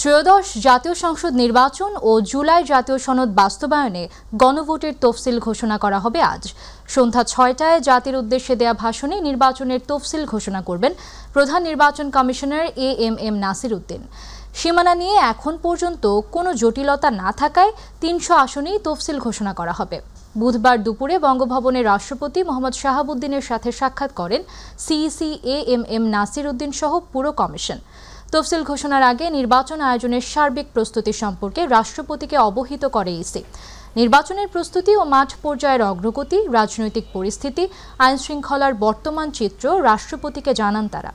ত্রয়োদশ জাতীয় সংসদ নির্বাচন ও জুলাই জাতীয় সনদ বাস্তবায়নে গণভোটের তফসিল ঘোষণা করা হবে আজ। সন্ধ্যা ৬টায় জাতির উদ্দেশ্যে দেয়া ভাষণে নির্বাচনের তফসিল ঘোষণা করবেন প্রধান নির্বাচন কমিশনার এএমএম নাসির উদ্দিন। সীমানা নিয়ে এখন পর্যন্ত কোনো জটিলতা না থাকায় ৩০০ আসনেই তফসিল ঘোষণা করা হবে। বুধবার দুপুরে বঙ্গভবনে রাষ্ট্রপতি মোহাম্মদ শাহাবুদ্দিনের সাথে সাক্ষাৎ করেন সিইসি এএমএম নাসির উদ্দিন সহ পুরো কমিশন। তফসিল ঘোষণার আগে নির্বাচন আয়োজনের সার্বিক প্রস্তুতি সম্পর্কে রাষ্ট্রপতিকে অবহিত করে ইসি। নির্বাচনের প্রস্তুতি ও মাঠ পর্যায়ের অগ্রগতি, রাজনৈতিক পরিস্থিতি, আইনশৃঙ্খলার বর্তমান চিত্র রাষ্ট্রপতিকে জানান তারা।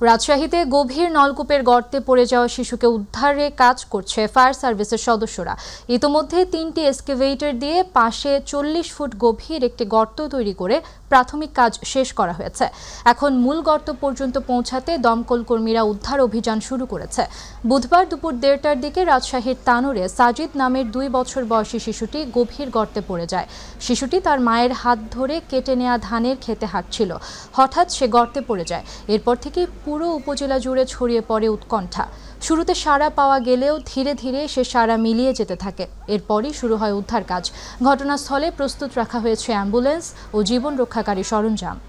রাজশাহীতে গভীর নলকূপের গর্তে পড়ে যাওয়া শিশুকে উদ্ধারে কাজ করছে ফায়ার সার্ভিসের সদস্যরা। ইতোমধ্যে ৩টি এক্সকেভেটর দিয়ে পাশে ৪০ ফুট গভীর একটি গর্ত তৈরি করে প্রাথমিক কাজ শেষ করা হয়েছে। এখন মূল গর্ত পর্যন্ত পৌঁছাতে দমকল কর্মীরা উদ্ধার অভিযান শুরু করেছে। বুধবার দুপুর ১:৩০টার দিকে রাজশাহীর তানোরে সাজিদ নামের ২ বছর বয়সী শিশুটি গভীর গর্তে পড়ে যায়। শিশুটি তার মায়ের হাত ধরে কেটে নেওয়া ধানের খেতে হাঁটছিল। হঠাৎ সে গর্তে পড়ে যায়। এরপর থেকে পুরো উপজেলা জুড়ে ছড়িয়ে পড়ে উৎকণ্ঠা। শুরুতে সাড়া পাওয়া গেলেও ধীরে ধীরে সে সাড়া মিলিয়ে যেতে থাকে। এরপরই শুরু হয় উদ্ধার কাজ। ঘটনাস্থলে প্রস্তুত রাখা হয়েছে অ্যাম্বুলেন্স ও জীবন রক্ষাকারী সরঞ্জাম।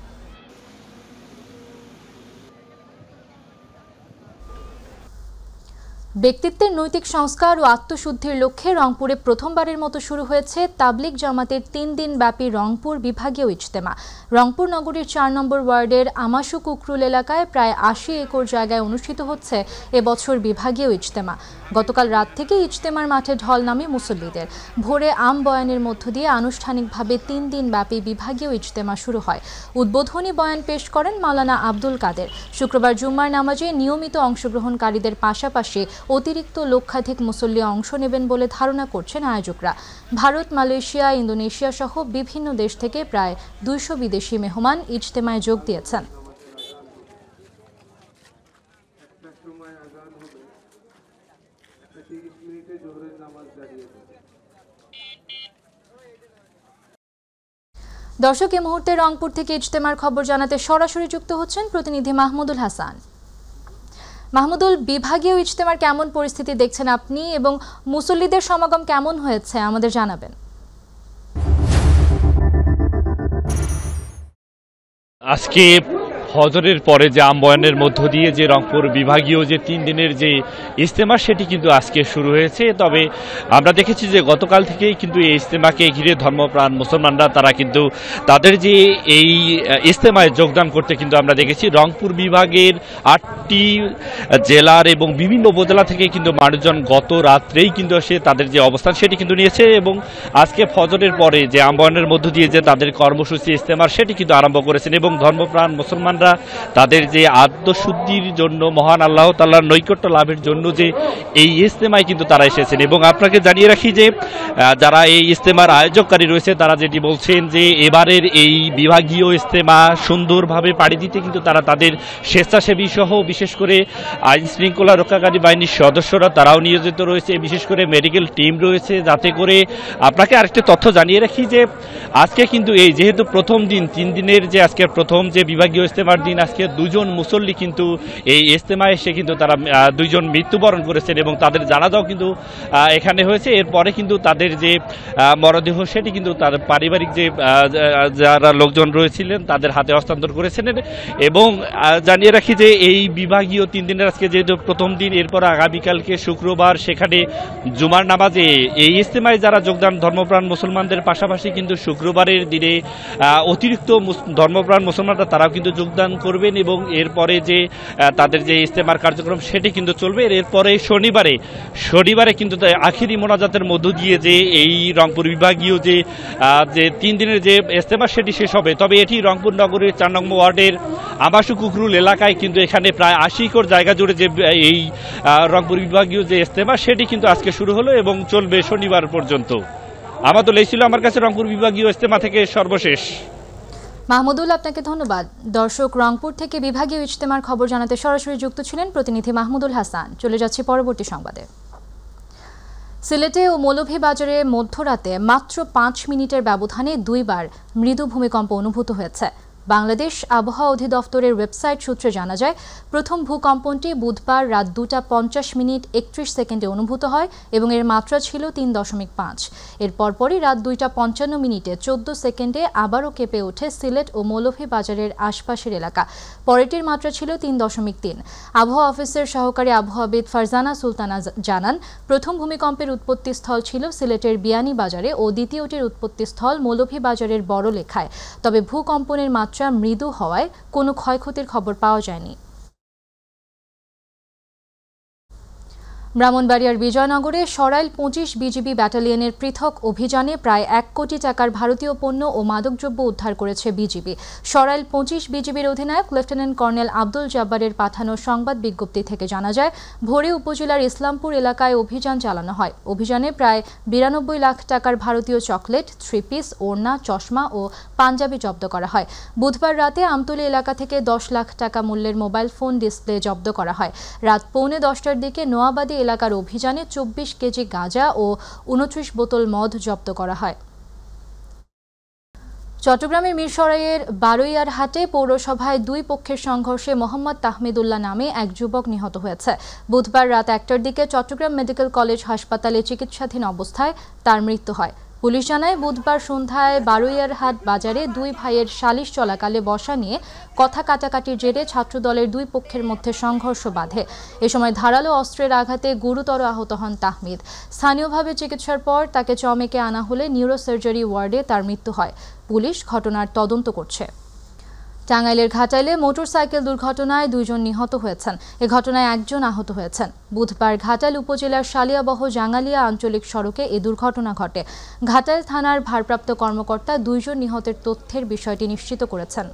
ব্যক্তিত্বের নৈতিক সংস্কার ও আত্মশুদ্ধির লক্ষ্যে রংপুরে প্রথমবারের মতো শুরু হয়েছে তাবলিগ জামাতের ৩ দিন ব্যাপী রংপুর বিভাগীয় ইজতেমা। রংপুর নগরীর ৪ নম্বর ওয়ার্ডের আমাশু কুকরুল এলাকায় প্রায় ৮০ একর জায়গায় অনুষ্ঠিত হচ্ছে এবছর বিভাগীয় ইজতেমা। গতকাল রাত থেকে ইজতেমার মাঠে ঢল নামে মুসল্লিদের। ভোরে আম বয়ানের মধ্য দিয়ে আনুষ্ঠানিকভাবে ৩ দিন ব্যাপী বিভাগীয় ইজতেমা শুরু হয়। উদ্বোধনী বয়ান পেশ করেন মাওলানা আব্দুল কাদের। শুক্রবার জুম্মার নামাজে নিয়মিত অংশগ্রহণকারীদের পাশাপাশি অতিরিক্ত লক্ষাধিক মুসল্লি অংশ নেবেন বলে ধারণা করছেন আয়োজকরা। ভারত, মালয়েশিয়া, ইন্দোনেশিয়া সহ বিভিন্ন দেশ থেকে প্রায় ২০০ বিদেশি মেহমান ইজতেমায় যোগ দিয়েছেন। দর্শক, এই মুহূর্তে রংপুর থেকে ইজতেমার খবর জানাতে সরাসরি যুক্ত হচ্ছেন প্রতিনিধি মাহমুদুল হাসান। মাহমুদুল, বিভাগীয় ইজতেমার কেমন পরিস্থিতি দেখছেন আপনি এবং মুসল্লিদের সমাগম কেমন হয়েছে আমাদের জানাবেন। আজকে ফজরের পরে যে আমবয়ানের মধ্য দিয়ে যে রংপুর বিভাগীয় যে ৩ দিনের যে ইজতেমা সেটি কিন্তু আজকে শুরু হয়েছে। তবে আমরা দেখেছি যে গতকাল থেকেই কিন্তু এই ইজতেমাকে ঘিরে ধর্মপ্রাণ মুসলমানরা তারা কিন্তু তাদের যে এই ইজতেমায় যোগদান করতে কিন্তু আমরা দেখেছি রংপুর বিভাগের ৮টি জেলার এবং বিভিন্ন উপজেলা থেকে কিন্তু মানুষজন গত রাত্রেই কিন্তু এসে তাদের যে অবস্থান সেটি কিন্তু নিয়েছে এবং আজকে ফজরের পরে যে আমবয়ানের মধ্য দিয়ে যে তাদের কর্মসূচি ইজতেমার সেটি কিন্তু আরম্ভ করেছেন এবং ধর্মপ্রাণ মুসলমানরা তাদের যে আত্মশুদ্ধির জন্য মহান আল্লাহ তাআলার নৈকট্য লাভের জন্য যে এই ইজতেমায় কিন্তু তারা এসেছেন। এবং আপনাকে জানিয়ে রাখি যে যারা এই ইজতেমার আয়োজককারী রয়েছে তারা যেটি বলছেন যে এবারের এই বিভাগীয় ইজতেমা সুন্দরভাবে পাড়ি দিতে কিন্তু তারা তাদের স্বেচ্ছাসেবী সহ বিশেষ করে আইন শৃঙ্খলা রক্ষাকারী বাহিনীর সদস্যরা তারাও নিয়োজিত রয়েছে, বিশেষ করে মেডিকেল টিম রয়েছে, যাতে করে আপনাকে আরেকটি তথ্য জানিয়ে রাখি যে আজকে কিন্তু এই যেহেতু প্রথম দিন ৩ দিনের যে আজকে প্রথম যে বিভাগীয় ইজতেমার দিন আজকে ২ জন মুসল্লি কিন্তু এই ইজতেমায় এসে কিন্তু তারা ২ জন মৃত্যুবরণ করেছেন এবং তাদের জানাজাও কিন্তু এখানে হয়েছে। এরপরে কিন্তু তাদের যে মরদেহ সেটি কিন্তু তার পারিবারিক যে যারা লোকজন রয়েছিলেন তাদের হাতে হস্তান্তর করেছেন। এবং জানিয়ে রাখি যে এই বিভাগীয় ৩ দিনের আজকে যেহেতু প্রথম দিন, এরপর আগামীকালকে শুক্রবার সেখানে জুমার নামাজে এই ইজতেমায় যারা যোগদান ধর্মপ্রাণ মুসলমানদের পাশাপাশি কিন্তু শুক্রবারের দিনে অতিরিক্ত ধর্মপ্রাণ মুসলমানরা তারাও কিন্তু যোগদান করবেন এবং এরপরে যে তাদের যে ইজতেমার কার্যক্রম সেটি কিন্তু চলবে। এরপরে শনিবারে কিন্তু আখিরি মোনাজাতের মধ্য দিয়ে যে এই রংপুর বিভাগীয় যে ৩ দিনের যে ইজতেমা সেটি শেষ হবে। তবে এটি রংপুর নগরীর ৪ নম্বর ওয়ার্ডের আমাশু কুকরুল এলাকায় কিন্তু এখানে প্রায় ৮০ একর জায়গা জুড়ে যে এই রংপুর বিভাগীয় যে ইজতেমা সেটি কিন্তু আজকে শুরু হলো এবং চলবে শনিবার পর্যন্ত। আমাদের এই ছিল আমার কাছে রংপুর বিভাগীয় ইজতেমা থেকে সর্বশেষ। মাহমুদুল, আপনাকে ধন্যবাদ। দর্শক, রংপুর থেকে বিভাগীয় ইজতেমার খবর জানাতে সরাসরি যুক্ত ছিলেন প্রতিনিধি মাহমুদুল হাসান। চলে যাচ্ছে পরবর্তী সংবাদে। সিলেটে ও মৌলভীবাজারে মধ্যরাতে মাত্র ৫ মিনিটের ব্যবধানে ২বার মৃদু ভূমিকম্প অনুভূত হয়েছে। বাংলাদেশ আবহাওয়া অধিদপ্তরের ওয়েবসাইট সূত্রে জানা যায়, প্রথম ভূকম্পনটি বুধবার রাত 2:50 31 সেকেন্ডে অনুভূত হয় এবং এর মাত্রা ছিল 3.5। এর পরপরই রাত 2:55 14 সেকেন্ডে আবারও কেঁপে ওঠে সিলেট ও মৌলভীবাজারের আশপাশের এলাকা। পরেরটির মাত্রা ছিল 3.3। আবহাওয়া অফিসের সহকারী আবহাওয়াবিদ ফারজানা সুলতানা জানান, প্রথম ভূমিকম্পের উৎপত্তিস্থল ছিল সিলেটের বিয়ানীবাজারে ও দ্বিতীয়টির উৎপত্তিস্থল মৌলভীবাজারের বড়লেখায়। তবে ভূকম্পনের মাত্রা মৃদু হওয়ায় কোনো ক্ষয়ক্ষতির খবর পাওয়া যায়নি। ব্রাহ্মণবাড়িয়ার বিজয়নগরে সরাইল 25 বিজিবি ব্যাটালিয়নের পৃথক অভিযানে প্রায় 1 কোটি টাকার ভারতীয় পণ্য ও মাদকদ্রব্য উদ্ধার করেছে বিজিবি। সরাইল 25 বিজিবির অধিনায়ক লেফটেন্যান্ট কর্নেল আব্দুল জাব্বারের পাঠানো সংবাদ বিজ্ঞপ্তি থেকে জানা যায়, ভোরে উপজেলার ইসলামপুর এলাকায় অভিযান চালানো হয়। অভিযানে প্রায় 92 লাখ টাকার ভারতীয় চকলেট, 3 পিস, ওড়না, চশমা ও পাঞ্জাবি জব্দ করা হয়। বুধবার রাতে আমতলী এলাকা থেকে 10 লাখ টাকা মূল্যের মোবাইল ফোন ডিসপ্লে জব্দ করা হয়। রাত 9:45টার দিকে নোয়াবাদী এলাকার অভিযানে 24 কেজি গাঁজা ও 29 বোতল মদ জব্দ করা হয়। চট্টগ্রামের মিরসরাইয়ের বারৈয়ারহাটে পৌরসভায় দুই পক্ষের সংঘর্ষে মোহাম্মদ তাহমিদুল্লাহ নামে এক যুবক নিহত হয়েছে। বুধবার রাত 1টার দিকে চট্টগ্রাম মেডিকেল কলেজ হাসপাতালে চিকিৎসাধীন অবস্থায় তার মৃত্যু হয়। পুলিশ জানায়, বুধবার সন্ধ্যায় বারৈয়ারহাট বাজারে দুই ভাইয়ের সালিশ চলাকালে বসা নিয়ে কথা কাটাকাটির জেরে ছাত্রদলের দুই পক্ষের মধ্যে সংঘর্ষ বাধে। এ সময় ধারালো অস্ত্রের আঘাতে গুরুতর আহত হন তাহমিদ। স্থানীয়ভাবে চিকিৎসার পর তাকে চমেকে আনা হলে নিউরোসার্জারি ওয়ার্ডে তার মৃত্যু হয়। পুলিশ ঘটনার তদন্ত করছে। টাঙ্গাইলের ঘাটাইলে মোটরসাইকেল দুর্ঘটনায় 2 জন নিহত হয়েছেন। এ ঘটনায় 1 জন আহত হয়েছেন। বুধবার ঘাটাইল উপজেলার শালিয়াবহ জাঙ্গালিয়া আঞ্চলিক সড়কে এ দুর্ঘটনা ঘটে। ঘাটাইল থানার ভারপ্রাপ্ত কর্মকর্তা 2 জন নিহতের তথ্যের বিষয়টি নিশ্চিত করেছেন।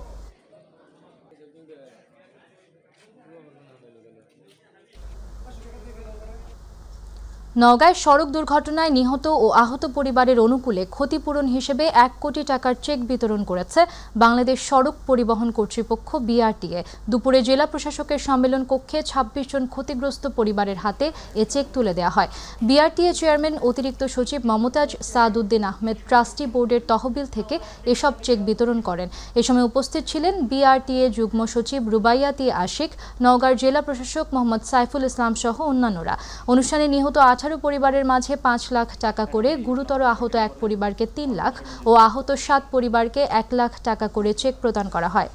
নওগাঁয় সড়ক দুর্ঘটনায় নিহত ও আহত পরিবারের অনুকূলে ক্ষতিপূরণ হিসেবে 1 কোটি টাকার চেক বিতরণ করেছে বাংলাদেশ সড়ক পরিবহন কর্তৃপক্ষ বিআরটিএ। দুপুরে জেলা প্রশাসকের সম্মেলন কক্ষে 26 জন ক্ষতিগ্রস্ত পরিবারের হাতে এ চেক তুলে দেওয়া হয়। বিআরটিএ চেয়ারম্যান অতিরিক্ত সচিব মমতাজ সাদউদ্দিন আহমেদ ট্রাস্টি বোর্ডের তহবিল থেকে এসব চেক বিতরণ করেন। এ সময় উপস্থিত ছিলেন বিআরটিএ যুগ্ম সচিব রুবাইয়াতি আশিক, নওগাঁর জেলা প্রশাসক মোহাম্মদ সাইফুল ইসলাম সহ অন্যান্যরা। অনুষ্ঠানে নিহত 18 পরিবারের মাঝে 5 লাখ টাকা করে, গুরুতর আহত 1 পরিবারকে 3 লাখ ও আহত 7 পরিবারকে 1 লাখ টাকা করে চেক প্রদান করা হয়।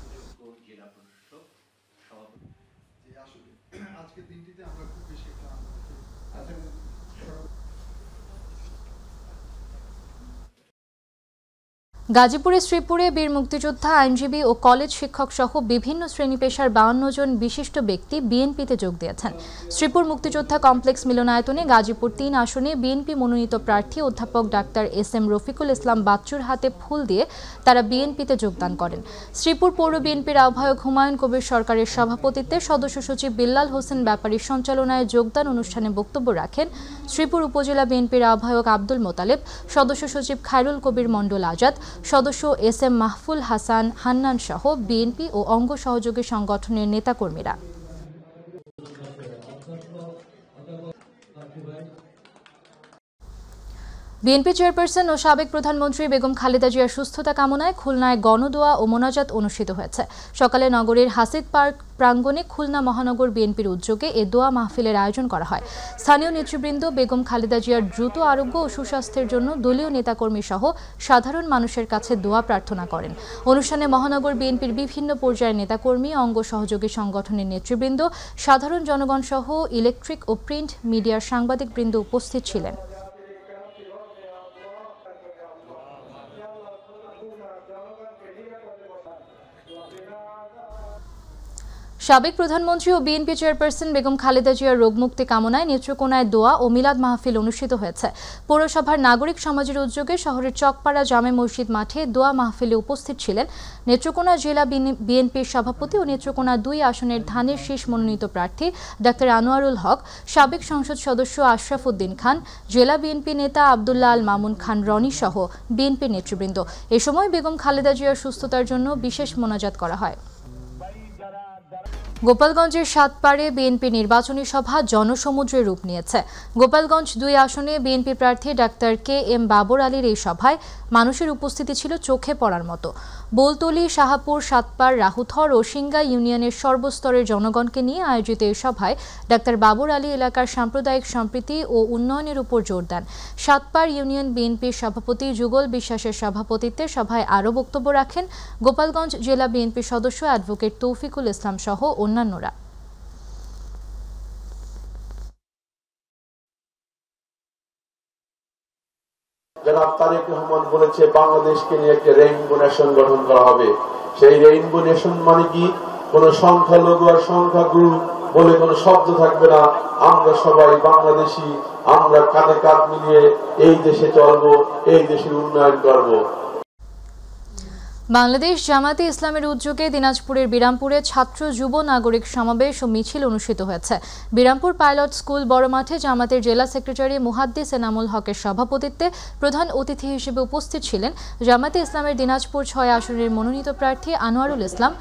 গাজীপুরের শ্রীপুরে বীর মুক্তিযোদ্ধা, আইনজীবী ও কলেজ শিক্ষক সহ বিভিন্ন শ্রেণী পেশার 52 জন বিশিষ্ট ব্যক্তি বিএনপিতে যোগ দিয়েছেন। শ্রীপুর মুক্তিযোদ্ধা কমপ্লেক্স মিলনায়তনে গাজীপুর 3 আসনে বিএনপি মনোনীত প্রার্থী অধ্যাপক ডাক্তার এস.এম. রফিকুল ইসলাম বাচ্চুর হাতে ফুল দিয়ে তারা বিএনপিতে যোগদান করেন। শ্রীপুর পৌর বিএনপির আহ্বায়ক হুমায়ুন কবির সরকারের সভাপতিত্বে সদস্য সচিব বিল্লাল হোসেন ব্যাপারীর সঞ্চালনায় যোগদান অনুষ্ঠানে বক্তব্য রাখেন শ্রীপুর উপজেলা বিএনপির আহ্বায়ক আব্দুল মোতালেব, সদস্য সচিব খায়রুল কবির মণ্ডল আজাদ, সদস্য এস.এম. মাহফুল হাসান হান্নান সহ বিএনপি ও অঙ্গ সহযোগী সংগঠনের নেতাকর্মীরা। বিএনপি চেয়ারপারসন ও সাবেক প্রধানমন্ত্রী বেগম খালেদা জিয়ার সুস্থতা কামনায় খুলনায় গণদোয়া ও মোনাজাত অনুষ্ঠিত হয়েছে। সকালে নগরীর হাসিদ পার্ক প্রাঙ্গণে খুলনা মহানগর বিএনপির উদ্যোগে এ দোয়া মাহফিলের আয়োজন করা হয়। স্থানীয় নেতৃবৃন্দ বেগম খালেদা জিয়ার দ্রুত আরোগ্য ও সুস্বাস্থ্যের জন্য দলীয় নেতাকর্মী সহ সাধারণ মানুষের কাছে দোয়া প্রার্থনা করেন। অনুষ্ঠানে মহানগর বিএনপির বিভিন্ন পর্যায়ের নেতাকর্মী, অঙ্গ সহযোগী সংগঠনের নেতৃবৃন্দ, সাধারণ জনগণ সহ ইলেকট্রিক ও প্রিন্ট মিডিয়ার সাংবাদিকবৃন্দ উপস্থিত ছিলেন। সাবেক প্রধানমন্ত্রী ও বিএনপি চেয়ারপারসন বেগম খালেদা জিয়ার রোগমুক্তি কামনায় নেত্রকোনায় দোয়া ও মিলাদ মাহফিল অনুষ্ঠিত হয়েছে। পৌরসভার নাগরিক সমাজের উদ্যোগে শহরের চকপাড়া জামে মসজিদ মাঠে দোয়া মাহফিলে উপস্থিত ছিলেন নেত্রকোনা জেলা বিএনপির সভাপতি ও নেত্রকোনা 2 আসনের ধানের শীষ মনোনীত প্রার্থী ডাক্তার আনোয়ারুল হক, সাবেক সংসদ সদস্য আশরাফ উদ্দিন খান, জেলা বিএনপি নেতা আব্দুল্লাহ আল মামুন খান রনি সহ বিএনপির নেতৃবৃন্দ। এ সময় বেগম খালেদা জিয়ার সুস্থতার জন্য বিশেষ মোনাজাত করা হয়। গোপালগঞ্জের সাতপাড়ে বিএনপি নির্বাচনী সভা জনসমুদ্রে রূপ নিয়েছে। গোপালগঞ্জ 2 আসনে বিএনপি প্রার্থী ডাক্তার KM বাবর আলীর এই সভায় মানুষের উপস্থিতি ছিল চোখে পড়ার মতো। বোলতলী, শাহপুর, সাতপাড়, রাহুথর ও সিংগা ইউনিয়নের সর্বস্তরের জনগণকে নিয়ে আয়োজিত এই সভায় ডাক্তার বাবর আলী এলাকার সাম্প্রদায়িক সম্প্রীতি ও উন্নয়নের উপর জোর দেন। সাতপাড় ইউনিয়ন বিএনপির সভাপতি যুগল বিশ্বাসের সভাপতিত্বে সভায় আরও বক্তব্য রাখেন গোপালগঞ্জ জেলা বিএনপির সদস্য অ্যাডভোকেট তৌফিকুল ইসলাম সহ অন্যান্যরা। জনাব তারেক রহমান বলেছে বাংলাদেশকে নিয়ে একটা রেইনবো নেশন গঠন করা হবে। সেই রেইনবো নেশন মানে কি? কোন সংখ্যালঘু আর সংখ্যাগুরু বলে কোন শব্দ থাকবে না। আমরা সবাই বাংলাদেশি, আমরা কাঁধে কাঁধ মিলিয়ে এই দেশে চলবো, এই দেশের উন্নয়ন করবো। বাংলাদেশ জামায়াতে ইসলামের উদ্যোগে দিনাজপুরের বিরামপুরে ছাত্র যুব নাগরিক সমাবেশ ও মিছিল অনুষ্ঠিত হয়েছে। বিরামপুর পাইলট স্কুল বড় মাঠে জামায়াতের জেলা সেক্রেটারি মুহাদ্দিস এনামুল হকের সভাপতিত্বে প্রধান অতিথি হিসেবে উপস্থিত ছিলেন জামায়াতে ইসলামের দিনাজপুর 6 আসনের মনোনীত প্রার্থী আনোয়ারুল ইসলাম।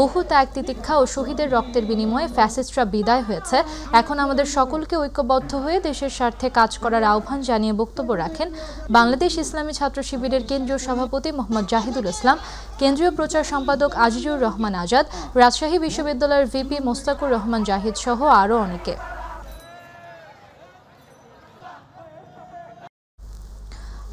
বহু ত্যাগ তিতিক্ষা ও শহীদের রক্তের বিনিময়ে ফ্যাসিস্টরা বিদায় হয়েছে। এখন আমাদের সকলকে ঐক্যবদ্ধ হয়ে দেশের স্বার্থে কাজ করার আহ্বান জানিয়ে বক্তব্য রাখেন বাংলাদেশ ইসলামী ছাত্র শিবিরের কেন্দ্রীয় সভাপতি মোহাম্মদ জাহিদুল ইসলাম, কেন্দ্রীয় প্রচার সম্পাদক আজিজুর রহমান আজাদ, রাজশাহী বিশ্ববিদ্যালয়ের ভিপি মোস্তাকুর রহমান জাহিদ সহ আরও অনেকে।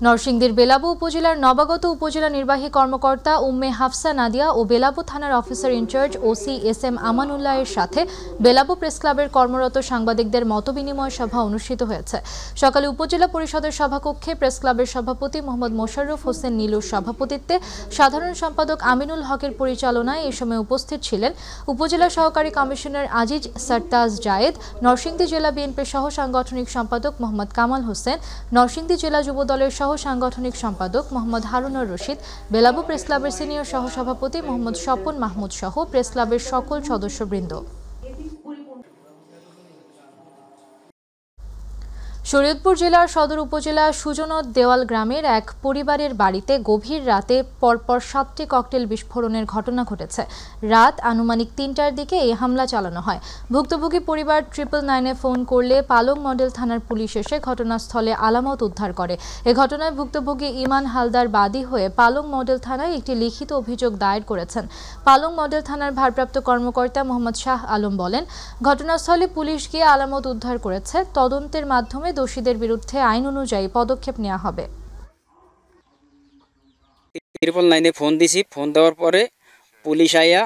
নরসিংদীর বেলাবো উপজেলার নবাগত উপজেলা নির্বাহী কর্মকর্তা উম্মে হাফসা নাদিয়া ও বেলাবো থানার officer in charge OC SM Amanullah এর সাথে বেলাবো প্রেস ক্লাবের কর্মরত সাংবাদিকদের মতবিনিময় সভা অনুষ্ঠিত হয়েছে। সকালে উপজেলা পরিষদের সভাকক্ষে প্রেস ক্লাবের সভাপতি মোহাম্মদ মোশাররফ হোসেন নীলুর সভাপতিত্বে সাধারণ সম্পাদক আমিনুল হকের পরিচালনায় এ সময় উপস্থিত ছিলেন উপজেলা সহকারী কমিশনার আজিজ সারতাজ জায়েদ, নরসিংদী জেলা বিএনপির সহ সাংগঠনিক সম্পাদক মোহাম্মদ কামাল হোসেন, নরসিংদী জেলা যুবদলের সহ সাংগঠনিক সম্পাদক মোহাম্মদ হারুনুর রশিদ, বেলাবো প্রেস ক্লাবের সিনিয়র সহসভাপতি মোহাম্মদ স্বপন মাহমুদ সহ প্রেস ক্লাবের সকল সদস্যবৃন্দ। শরীয়তপুর জেলার সদর উপজেলা সুজনত দেওয়াল গ্রামের এক পরিবারের বাড়িতে গভীর রাতে পরপর 7টি ককটেল বিস্ফোরণের ঘটনা ঘটেছে। রাত আনুমানিক 3টার দিকে এই হামলা চালানো হয়। ভুক্তভোগী পরিবার 999-এ ফোন করলে পালং মডেল থানার পুলিশ এসে ঘটনাস্থলে আলামত উদ্ধার করে। এ ঘটনায় ভুক্তভোগী ইমান হালদার বাদী হয়ে পালং মডেল থানায় একটি লিখিত অভিযোগ দায়ের করেছেন। পালং মডেল থানার ভারপ্রাপ্ত কর্মকর্তা মোহাম্মদ শাহ আলম বলেন, ঘটনাস্থলে পুলিশ গিয়ে আলামত উদ্ধার করেছে। তদন্তের মাধ্যমে দোষীদের বিরুদ্ধে আইন অনুযায়ী পদক্ষেপ নেওয়া হবে। 999-এ ফোন দিছি, ফোন দেওয়ার পরে পুলিশ আইয়া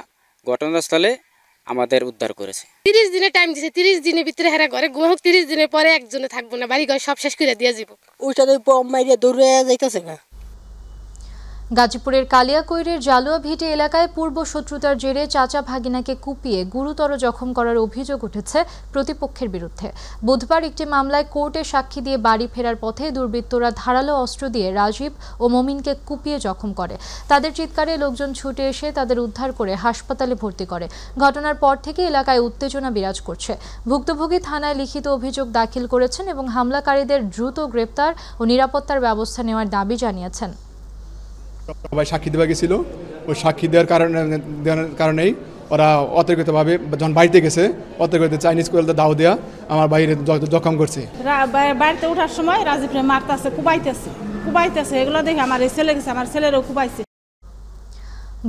ঘটনাস্থলে আমাদের উদ্ধার করেছে। 30 দিনের টাইম দিছে, 30 দিনের ভিতরে হেরা ঘরে ঘুমাক, 30 দিনের পরে একজনে থাকবো না, বাড়ি ঘর সব শেষ করে দিয়ে যাব। ওইটাতে বম মাইরা দৌড়ে যাইতাছে না। গাজীপুরের কালিয়াকৈরের জালুয়া ভিটে এলাকায় পূর্ব শত্রুতার জেরে চাচা ভাগিনাকে কুপিয়ে গুরুতর জখম করার অভিযোগ উঠেছে প্রতিপক্ষের বিরুদ্ধে। বুধবার একটি মামলায় কোর্টে সাক্ষী দিয়ে বাড়ি ফেরার পথে দুর্বৃত্তরা ধারালো অস্ত্র দিয়ে রাজীব ও মমিনকে কুপিয়ে জখম করে। তাদের চিৎকারে লোকজন ছুটে এসে তাদের উদ্ধার করে হাসপাতালে ভর্তি করে। ঘটনার পর থেকে এলাকায় উত্তেজনা বিরাজ করছে। ভুক্তভোগী থানায় লিখিত অভিযোগ দাখিল করেছেন এবং হামলাকারীদের দ্রুত গ্রেপ্তার ও নিরাপত্তার ব্যবস্থা নেওয়ার দাবি জানিয়েছেন। সবাই সাক্ষী দেওয়া গেছিল, ওই সাক্ষী দেওয়ার কারণেই ওরা অতর্কিতভাবে যখন বাড়িতে গেছে অতর্কিত চাইনিজ করে দাও দেওয়া আমার বাইরে জখম করছে। বাড়িতে ওঠার সময় রাজীবরে মারতেছে, কুবাইতেছে, এগুলো দেখে আমার ছেলে গেছে, আমার ছেলেরও কুবাইছে।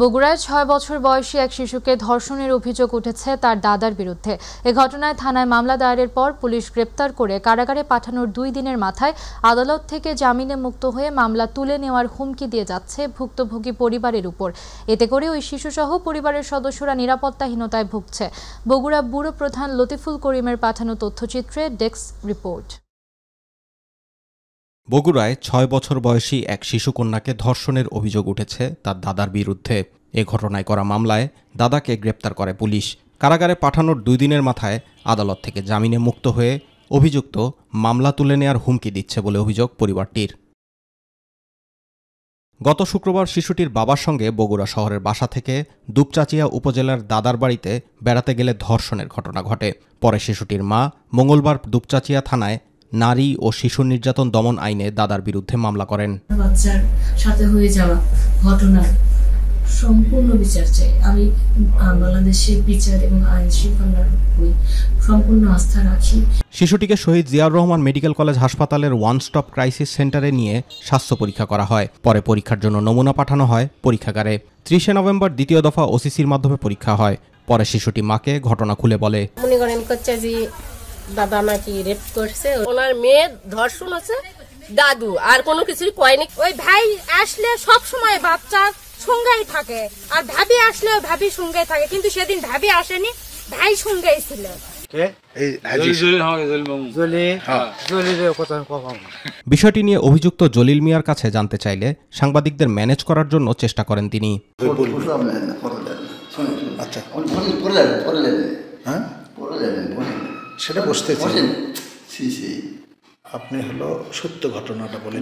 বগুড়ায় 6 বছর বয়সী এক শিশুকে ধর্ষণের অভিযোগ উঠেছে তার দাদার বিরুদ্ধে। এ ঘটনায় থানায় মামলা দায়েরের পর পুলিশ গ্রেপ্তার করে কারাগারে পাঠানোর 2 দিনের মাথায় আদালত থেকে জামিনে মুক্ত হয়ে মামলা তুলে নেওয়ার হুমকি দিয়ে যাচ্ছে ভুক্তভোগী পরিবারের উপর। এতে করে ওই শিশুসহ পরিবারের সদস্যরা নিরাপত্তাহীনতায় ভুগছে। বগুড়া ব্যুরো প্রধান লতিফুল করিমের পাঠানো তথ্যচিত্রে ডেস্ক রিপোর্ট। বগুড়ায় 6 বছর বয়সী এক শিশুকন্যাকে ধর্ষণের অভিযোগ উঠেছে তার দাদার বিরুদ্ধে। এ ঘটনায় করা মামলায় দাদাকে গ্রেপ্তার করে পুলিশ। কারাগারে পাঠানোর 2 দিনের মাথায় আদালত থেকে জামিনে মুক্ত হয়ে অভিযুক্ত মামলা তুলে নেওয়ার হুমকি দিচ্ছে বলে অভিযোগ পরিবারটির। গত শুক্রবার শিশুটির বাবার সঙ্গে বগুড়া শহরের বাসা থেকে দুপচাচিয়া উপজেলার দাদার বাড়িতে বেড়াতে গেলে ধর্ষণের ঘটনা ঘটে। পরে শিশুটির মা মঙ্গলবার দুপচাচিয়া থানায় নারী ও শিশু নির্যাতন দমন আইনে দাদার বিরুদ্ধে মামলা করেন। বাচ্চার সাথে হয়ে যাওয়া ঘটনা সম্পূর্ণ বিচার চাই। আমি বাংলাদেশের বিচার এবং আইন শৃঙ্খলার উপর সম্পূর্ণ আস্থা রাখি। শিশুটিকে শহীদ জিয়াউর রহমান মেডিকেল কলেজ হাসপাতালের ওয়ান স্টপ ক্রাইসিস সেন্টারে নিয়ে স্বাস্থ্য পরীক্ষা করা হয়। পরে পরীক্ষার জন্য নমুনা পাঠানো হয় পরীক্ষাগারে। 30 নভেম্বর দ্বিতীয় দফা ওসিসির মাধ্যমে পরীক্ষা হয়। পরে শিশুটি মাকে ঘটনা খুলে বলে, মনে করেন যে দাদা আমাকে রেপ করছে, ওনার মেয়ে ধর্ষণ হচ্ছে, দাদু আর কোনো কিছুই কয়নি। ওই ভাই আসলে সব সময় বাচ্চার সঙ্গেই থাকে, আর ভাবি আসলে ভাবি সঙ্গেই থাকে, কিন্তু সেদিন ভাবি আসেনি, ভাই সঙ্গেই ছিল। বিষয়টি নিয়ে অভিযুক্ত জলিল মিয়ার কাছে জানতে চাইলে সাংবাদিকদের ম্যানেজ করার জন্য চেষ্টা করেন তিনি। সেটা বুঝতে আপনি হলো সত্য ঘটনাটা বলেন।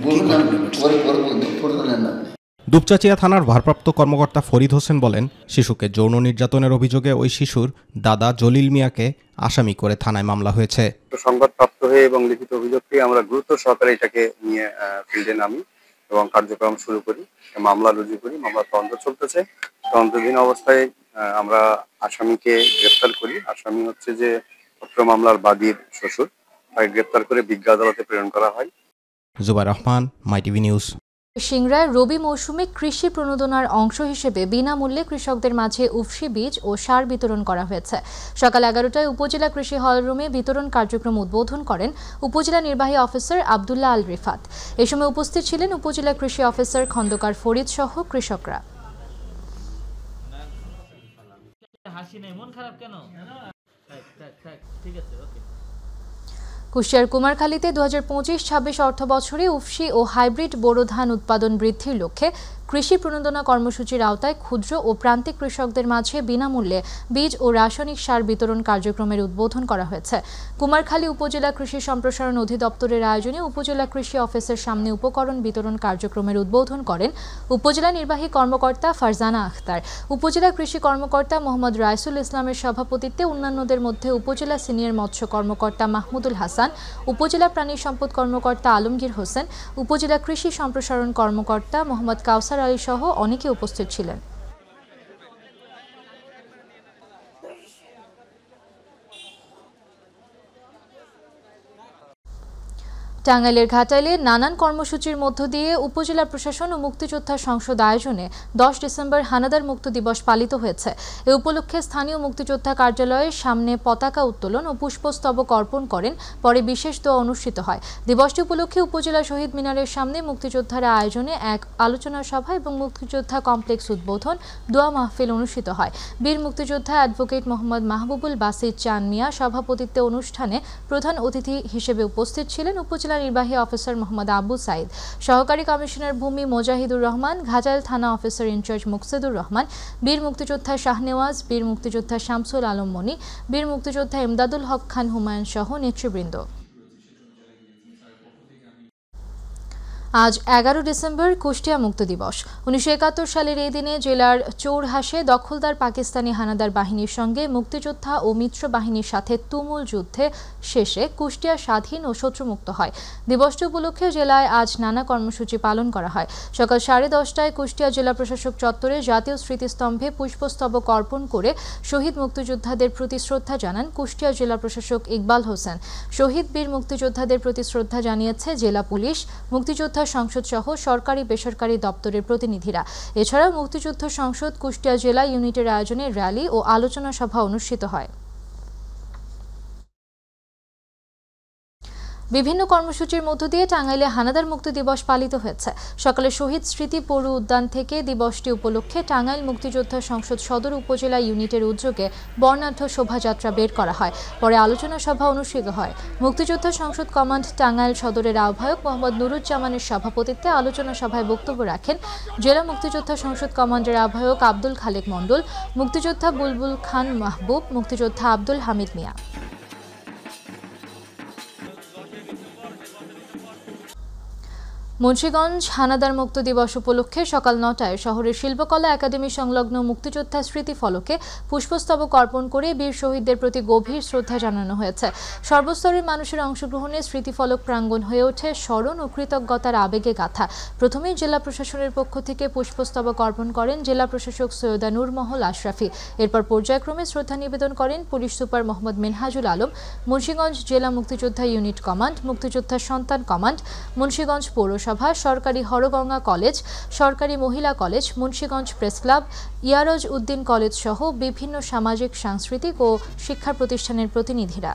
দুপচাচিয়া থানার ভারপ্রাপ্ত কর্মকর্তা ফরিদ হোসেন বলেন, শিশুকে যৌন নির্যাতনের অভিযোগে ওই শিশুর দাদা জলিল মিয়াকে আসামি করে থানায় মামলা হয়েছে। সংবাদপ্রাপ্ত হয়ে এবং লিখিত অভিযোগ পেয়ে আমরা গুরুত্ব সহকারে এটাকে নিয়ে ফিল্ডে নামি এবং কার্যক্রম শুরু করি, মামলা রুজু করি। মামলা তদন্ত চলতেছে। তদন্তাধীন অবস্থায় আমরা আসামিকে গ্রেপ্তার করি। আসামি হচ্ছে যে পত্র মামলার বাদীর শ্বশুর, তাকে গ্রেপ্তার করে বিজ্ঞ আদালতে প্রেরণ করা হয়। জুবাইর রহমান, মাই টিভি নিউজ। সিংড়ায় রবি মৌসুমে কৃষি প্রণোদনার অংশ হিসেবে বিনামূল্যে কৃষকদের মাঝে উফশি বীজ ও সার বিতরণ করা হয়েছে। সকাল 11টায় উপজেলা কৃষি হলরুমে বিতরণ কার্যক্রম উদ্বোধন করেন উপজেলা নির্বাহী অফিসার আব্দুল্লাহ আল রিফাত। এ সময় উপস্থিত ছিলেন উপজেলা কৃষি অফিসার খন্দকার ফরিদ সহ কৃষকরা। কুষ্টিয়ার কুমারখালীতে 2025-26 অর্থ বছরে উফশি ও হাইব্রিড বোরো ধান উৎপাদন বৃদ্ধির লক্ষ্যে কৃষি প্রণোদনা কর্মসূচির আওতায় ক্ষুদ্র ও প্রান্তিক কৃষকদের মাঝে বিনামূল্যে বীজ ও রাসায়নিক সার বিতরণ কার্যক্রমের উদ্বোধন করা হয়েছে। কুমারখালী উপজেলা কৃষি সম্প্রসারণ অধিদপ্তরের আয়োজনে উপজেলা কৃষি অফিসের সামনে উপকরণ বিতরণ কার্যক্রমের উদ্বোধন করেন উপজেলা নির্বাহী কর্মকর্তা ফারজানা আখতার। উপজেলা কৃষি কর্মকর্তা মোহাম্মদ রাইসুল ইসলামের সভাপতিত্বে অন্যান্যদের মধ্যে উপজেলা সিনিয়র মৎস্য কর্মকর্তা মাহমুদুল হাসান, উপজেলা প্রাণী সম্পদ কর্মকর্তা আলমগীর হোসেন, উপজেলা কৃষি সম্প্রসারণ কর্মকর্তা মোহাম্মদ কাউসার আলী সহ অনেকে উপস্থিত ছিলেন। টাঙ্গাইলের ঘাটাইলে নানান কর্মসূচির মধ্য দিয়ে উপজেলা প্রশাসন ও মুক্তিযোদ্ধা সংসদ আয়োজনে 10 ডিসেম্বর হানাদার মুক্তি দিবস পালিত হয়েছে। এ উপলক্ষে স্থানীয় মুক্তিযোদ্ধা কার্যালয়ের সামনে পতাকা উত্তোলন ও পুষ্পস্তবক অর্পণ করেন। পরে বিশেষ দোয়া অনুষ্ঠিত হয়। দিবসটি উপলক্ষে উপজেলা শহীদ মিনারের সামনে মুক্তিযোদ্ধারা আয়োজনে এক আলোচনা সভা এবং মুক্তিযোদ্ধা কমপ্লেক্স উদ্বোধন দোয়া মাহফিল অনুষ্ঠিত হয়। বীর মুক্তিযোদ্ধা অ্যাডভোকেট মোহাম্মদ মাহবুবুল বাসির চান মিয়া সভাপতিত্বে অনুষ্ঠানে প্রধান অতিথি হিসেবে উপস্থিত ছিলেন উপজেলা নির্বাহী অফিসার মোহাম্মদ আবু সাইদ, সহকারী কমিশনার ভূমি মোজাহিদুর রহমান, ঘাটাইল থানা অফিসার ইনচার্জ মুকসিদুর রহমান, বীর মুক্তিযোদ্ধা শাহনেওয়াজ, বীর মুক্তিযোদ্ধা শামসুল আলম মনি, বীর মুক্তিযোদ্ধা ইমদাদুল হক খান হুমায়ুন সহ নেতৃবৃন্দ। আজ 11 ডিসেম্বর কুষ্টিয়া মুক্তি দিবস। 1971 সালের এই দিনে জেলার চৌরহাসে দখলদার পাকিস্তানি হানাদার বাহিনীর সঙ্গে মুক্তিযোদ্ধা ও মিত্র বাহিনীর সাথে তুমুল যুদ্ধে শেষে কুষ্টিয়া স্বাধীন ও শত্রুমুক্ত হয়। দিবসটি উপলক্ষে জেলায় আজ নানা কর্মসূচি পালন করা হয়। সকাল 10:30টায় কুষ্টিয়া জেলা প্রশাসক চত্বরে জাতীয় স্মৃতিস্তম্ভে পুষ্পস্তবক অর্পণ করে শহীদ মুক্তিযোদ্ধাদের প্রতি শ্রদ্ধা জানান কুষ্টিয়া জেলা প্রশাসক ইকবাল হোসেন। শহীদ বীর মুক্তিযোদ্ধাদের প্রতি শ্রদ্ধা জানিয়েছে জেলা পুলিশ, মুক্তিযোদ্ধা সংসদ সহ সরকারি বেসরকারি দপ্তরের প্রতিনিধিরা। এছাড়া মুক্তিযুদ্ধ সংসদ কুষ্টিয়া জেলা ইউনিটের আয়োজনে র্যালি ও আলোচনা সভা অনুষ্ঠিত হয়। বিভিন্ন কর্মসূচির মধ্য দিয়ে টাঙ্গাইলে হানাদার মুক্তি দিবস পালিত হয়েছে। সকালে শহীদ স্মৃতি পৌর উদ্যান থেকে দিবসটি উপলক্ষে টাঙ্গাইল মুক্তিযোদ্ধা সংসদ সদর উপজেলা ইউনিটের উদ্যোগে বর্ণাঢ্য শোভাযাত্রা বের করা হয়। পরে আলোচনা সভা অনুষ্ঠিত হয়। মুক্তিযোদ্ধা সংসদ কমান্ড টাঙ্গাইল সদরের আহ্বায়ক মোহাম্মদ নুরুজ্জামানের সভাপতিত্বে আলোচনা সভায় বক্তব্য রাখেন জেলা মুক্তিযোদ্ধা সংসদ কমান্ডের আহ্বায়ক আব্দুল খালেক মণ্ডল, মুক্তিযোদ্ধা বুলবুল খান মাহবুব, মুক্তিযোদ্ধা আব্দুল হামিদ মিয়া। মুন্সিগঞ্জ হানাদার মুক্ত দিবস উপলক্ষে সকাল ৯টায় শহরের শিল্পকলা একাডেমি সংলগ্ন মুক্তিযোদ্ধা স্মৃতি ফলকে পুষ্পস্তবক অর্পণ করে বীর শহীদদের প্রতি গভীর শ্রদ্ধা জানানো হয়েছে। সর্বস্তরের মানুষের অংশগ্রহণে স্মৃতিফলক প্রাঙ্গণ হয়ে ওঠে স্মরণ ও কৃতজ্ঞতার আবেগে গাথা। প্রথমেই জেলা প্রশাসনের পক্ষ থেকে পুষ্পস্তবক অর্পণ করেন জেলা প্রশাসক সৈয়দা নূরমহল আশরাফি। এরপর পর্যায়ক্রমে শ্রদ্ধা নিবেদন করেন পুলিশ সুপার মোহাম্মদ মিনহাজুল আলম, মুন্সিগঞ্জ জেলা মুক্তিযোদ্ধা ইউনিট কমান্ড, মুক্তিযোদ্ধা সন্তান কমান্ড, মুন্সিগঞ্জ পৌরসভা, সরকারি হরগঙ্গা কলেজ, সরকারি মহিলা college, Munshiganj press club, Iyarj Uddin college সহ বিভিন্ন সামাজিক, সাংস্কৃতিক ও শিক্ষা প্রতিষ্ঠানের প্রতিনিধিরা।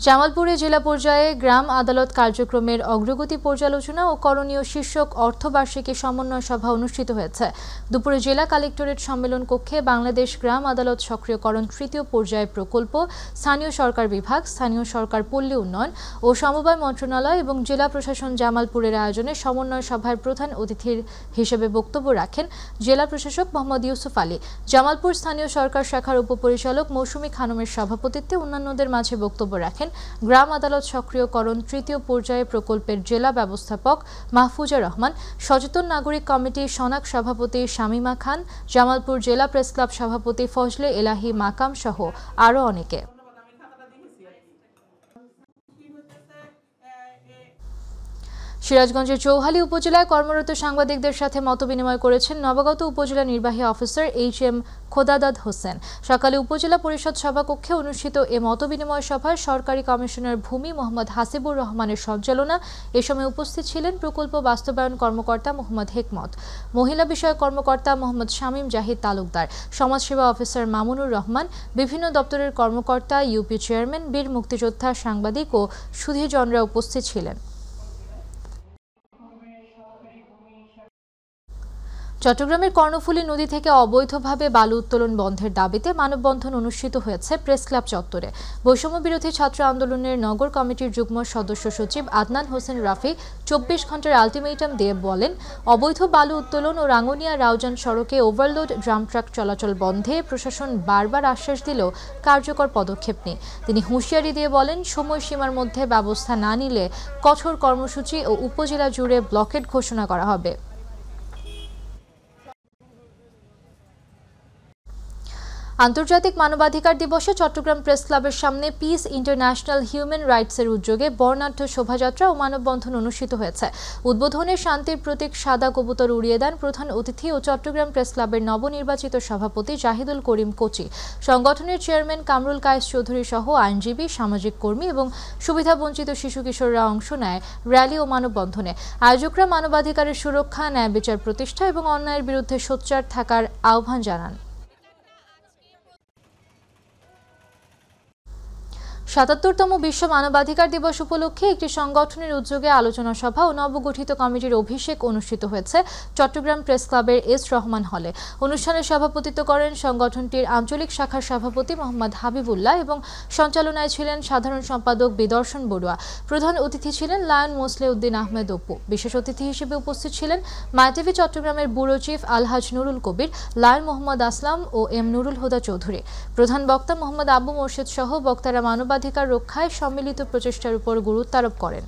জামালপুরে জেলা পর্যায়ে গ্রাম আদালত কার্যক্রমের অগ্রগতি পর্যালোচনা ও করণীয় শীর্ষক অর্থবার্ষিকী সমন্বয় সভা অনুষ্ঠিত হয়েছে। দুপুরে জেলা কালেক্টরেট সম্মেলন কক্ষে বাংলাদেশ গ্রাম আদালত সক্রিয়করণ তৃতীয় পর্যায় প্রকল্প, স্থানীয় সরকার বিভাগ, স্থানীয় সরকার পল্লী উন্নয়ন ও সমবায় মন্ত্রণালয় এবং জেলা প্রশাসন জামালপুরের আয়োজনে সমন্বয় সভার প্রধান অতিথির হিসেবে বক্তব্য রাখেন জেলা প্রশাসক মোহাম্মদ ইউসুফ আলী। জামালপুর স্থানীয় সরকার শাখার উপপরিচালক মৌসুমী খানমের সভাপতিত্বে অন্যান্যদের মাঝে বক্তব্য রাখেন গ্রাম আদালত সক্রিয়করণ তৃতীয় পর্যায়ে প্রকল্পের জেলা ব্যবস্থাপক মাহফুজা রহমান, সচেতন নাগরিক কমিটি সনাক সভাপতি শামিমা খান, জামালপুর জেলা প্রেস ক্লাব সভাপতি ফজলে এলাহি মাকাম সহ আরও অনেকে। সিরাজগঞ্জের চৌহালি উপজেলায় কর্মরত সাংবাদিকদের সাথে মতবিনিময় করেছেন নবাগত উপজেলা নির্বাহী অফিসার HM খোদাদাদ হোসেন। সকালে উপজেলা পরিষদ সভাকক্ষে অনুষ্ঠিত এ মতবিনিময় সভায় সরকারি কমিশনার ভূমি মোহাম্মদ হাসিবুর রহমানের সঞ্চালনা। এ সময় উপস্থিত ছিলেন প্রকল্প বাস্তবায়ন কর্মকর্তা মোহাম্মদ হেকমত, মহিলা বিষয়ক কর্মকর্তা মোহাম্মদ শামীম জাহিদ তালুকদার, সমাজসেবা অফিসার মামুনুর রহমান, বিভিন্ন দপ্তরের কর্মকর্তা, ইউপি চেয়ারম্যান, বীর মুক্তিযোদ্ধা, সাংবাদিক ও সুধীজনরা উপস্থিত ছিলেন। চট্টগ্রামের কর্ণফুলী নদী থেকে অবৈধভাবে বালু উত্তোলন বন্ধের দাবিতে মানববন্ধন অনুষ্ঠিত হয়েছে প্রেস ক্লাব চত্বরে। বৈষম্য বিরোধী ছাত্র আন্দোলনের নগর কমিটির যুগ্ম সদস্য সচিব আদনান হোসেন রাফি 24 ঘন্টার আলটিমেটাম দিয়ে বলেন, অবৈধ বালু উত্তোলন ও রাঙ্গুনিয়া রাউজান সড়কে ওভারলোড ড্রাম ট্রাক চলাচল বন্ধে প্রশাসন বারবার আশ্বাস দিলেও কার্যকর পদক্ষেপ নেই। তিনি হুঁশিয়ারি দিয়ে বলেন, সময়সীমার মধ্যে ব্যবস্থা না নিলে কঠোর কর্মসূচি ও উপজেলা জুড়ে ব্লকেট ঘোষণা করা হবে। আন্তর্জাতিক মানবাধিকার দিবসে চট্টগ্রাম প্রেস ক্লাবের সামনে পিস ইন্টারন্যাশনাল হিউম্যান রাইটসের উদ্যোগে বর্ণাঢ্য শোভাযাত্রা ও মানববন্ধন অনুষ্ঠিত হয়েছে। উদ্বোধনে শান্তির প্রতীক সাদা কবুতর উড়িয়ে দেন প্রধান অতিথি ও চট্টগ্রাম প্রেস ক্লাবের নবনির্বাচিত সভাপতি জাহিদুল করিম কোচি। সংগঠনের চেয়ারম্যান কামরুল কায়েস চৌধুরী সহ আইনজীবী, সামাজিক কর্মী এবং সুবিধাবঞ্চিত শিশু কিশোররা অংশ নেয় র্যালি ও মানববন্ধনে। আয়োজকরা মানবাধিকারের সুরক্ষা, ন্যায় বিচার প্রতিষ্ঠা এবং অন্যায়ের বিরুদ্ধে সোচ্চার থাকার আহ্বান জানান। ৭৭তম বিশ্ব মানবাধিকার দিবস উপলক্ষে একটি সংগঠনের উদ্যোগে আলোচনা সভা ও নবগঠিত কমিটির অভিষেক অনুষ্ঠিত হয়েছে চট্টগ্রাম প্রেস ক্লাবের এস রহমান হলে। অনুষ্ঠানে সভাপতিত্ব করেন সংগঠনটির আঞ্চলিক শাখার সভাপতি মোহাম্মদ হাবিবুল্লাহ এবং সঞ্চালনায় ছিলেন সাধারণ সম্পাদক বিদর্শন বড়ুয়া। প্রধান অতিথি ছিলেন লায়ন মোসলে উদ্দিন আহমেদ অপু। বিশেষ অতিথি হিসেবে উপস্থিত ছিলেন মাইটিভি চট্টগ্রামের ব্যুরো চিফ আলহাজ নুরুল কবির, লায়ন মোহাম্মদ আসলাম ও এম নুরুল হুদা চৌধুরী। প্রধান বক্তা মোহাম্মদ আবু মোর্শেদ সহ বক্তারা মানবাধিকার রক্ষায় সম্মিলিত প্রচেষ্টার উপর গুরুত্ব আরোপ করেন।